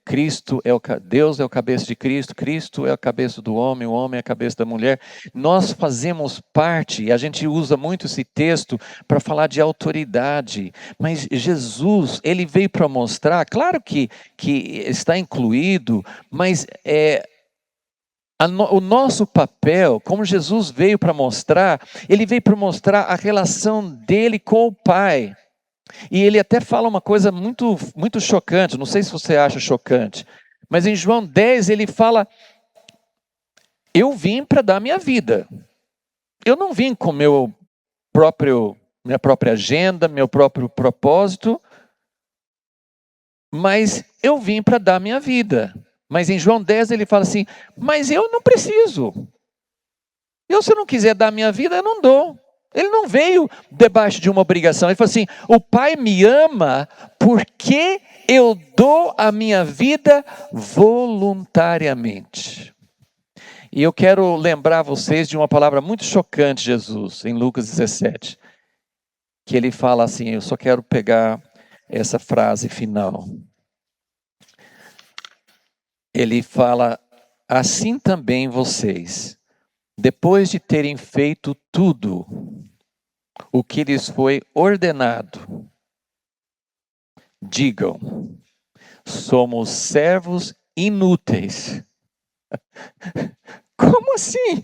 Cristo Deus é o cabeça de Cristo, Cristo é a cabeça do homem, o homem é a cabeça da mulher. Nós fazemos parte, e a gente usa muito esse texto para falar de autoridade, mas Jesus, ele veio para mostrar, claro que está incluído, mas o nosso papel, como Jesus veio para mostrar, ele veio para mostrar a relação dele com o Pai. E ele até fala uma coisa muito, muito chocante, não sei se você acha chocante, mas em João 10 ele fala, eu vim para dar minha vida, eu não vim com minha própria agenda, meu próprio propósito, mas eu vim para dar minha vida. Mas em João 10 ele fala assim, mas eu não preciso, se eu não quiser dar minha vida, eu não dou. Ele não veio debaixo de uma obrigação. Ele falou assim, o Pai me ama porque eu dou a minha vida voluntariamente. E eu quero lembrar vocês de uma palavra muito chocante de Jesus, em Lucas 17. Que ele fala assim, eu só quero pegar essa frase final. Ele fala, assim também vocês, depois de terem feito tudo o que lhes foi ordenado, digam, somos servos inúteis. Como assim?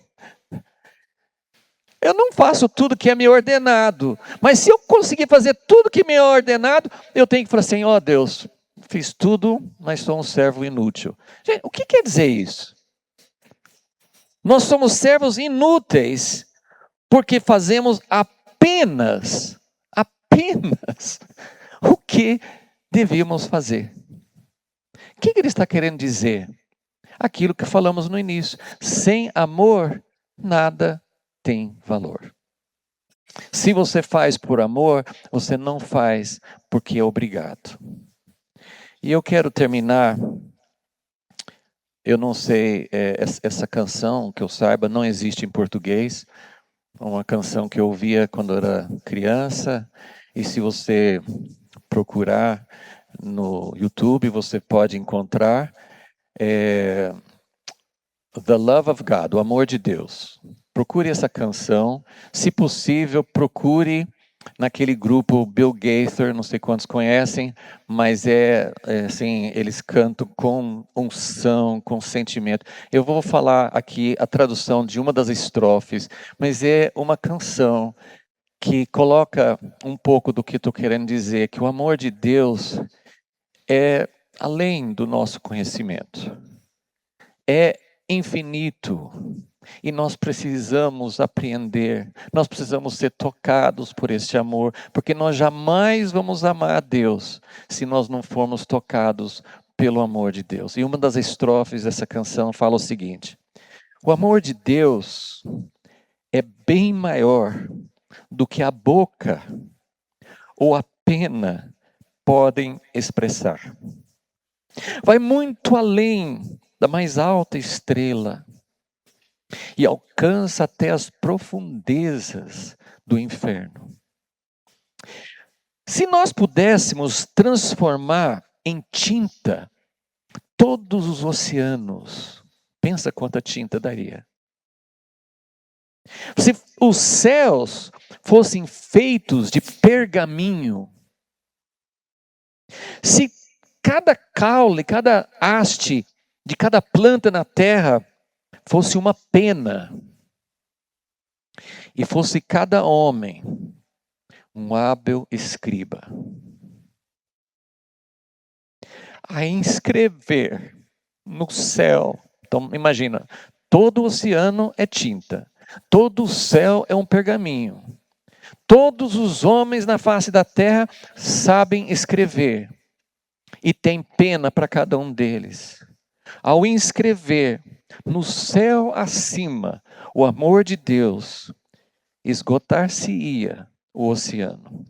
Eu não faço tudo que é me ordenado, mas se eu conseguir fazer tudo que me é ordenado, eu tenho que falar assim, ó Deus, fiz tudo, mas sou um servo inútil. Gente, o que quer dizer isso? Nós somos servos inúteis, porque fazemos apenas o que devíamos fazer. O que ele está querendo dizer? Aquilo que falamos no início. Sem amor, nada tem valor. Se você faz por amor, você não faz porque é obrigado. E eu quero terminar, eu não sei, essa canção, que eu saiba, não existe em português. É uma canção que eu ouvia quando eu era criança. E se você procurar no YouTube, você pode encontrar The Love of God, o amor de Deus. Procure essa canção. Se possível, procure naquele grupo Bill Gaither, não sei quantos conhecem, mas assim, eles cantam com unção, com sentimento. Eu vou falar aqui a tradução de uma das estrofes, mas é uma canção que coloca um pouco do que estou querendo dizer, que o amor de Deus é além do nosso conhecimento. É infinito. E nós precisamos apreender, nós precisamos ser tocados por este amor, porque nós jamais vamos amar a Deus se nós não formos tocados pelo amor de Deus. E uma das estrofes dessa canção fala o seguinte: o amor de Deus é bem maior do que a boca ou a pena podem expressar. Vai muito além da mais alta estrela e alcança até as profundezas do inferno. Se nós pudéssemos transformar em tinta todos os oceanos, pensa quanta tinta daria. Se os céus fossem feitos de pergaminho, se cada caule, cada haste de cada planta na terra fosse uma pena, e fosse cada homem um hábil escriba, a inscrever no céu. Então imagina, todo o oceano é tinta, todo o céu é um pergaminho, todos os homens na face da terra sabem escrever, e tem pena para cada um deles. Ao inscrever no céu acima o amor de Deus, esgotar-se-ia o oceano.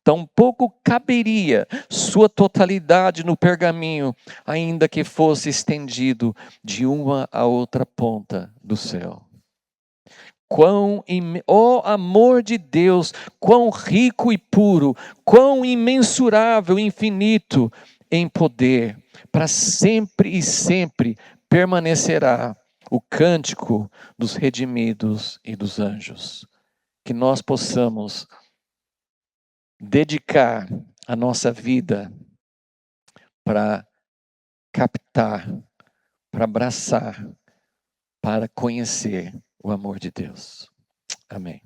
Tampouco caberia sua totalidade no pergaminho, ainda que fosse estendido de uma a outra ponta do céu. Ó amor de Deus, quão rico e puro, quão imensurável e infinito em poder, para sempre e sempre permanecerá o cântico dos redimidos e dos anjos. Que nós possamos dedicar a nossa vida para captar, para abraçar, para conhecer o amor de Deus. Amém.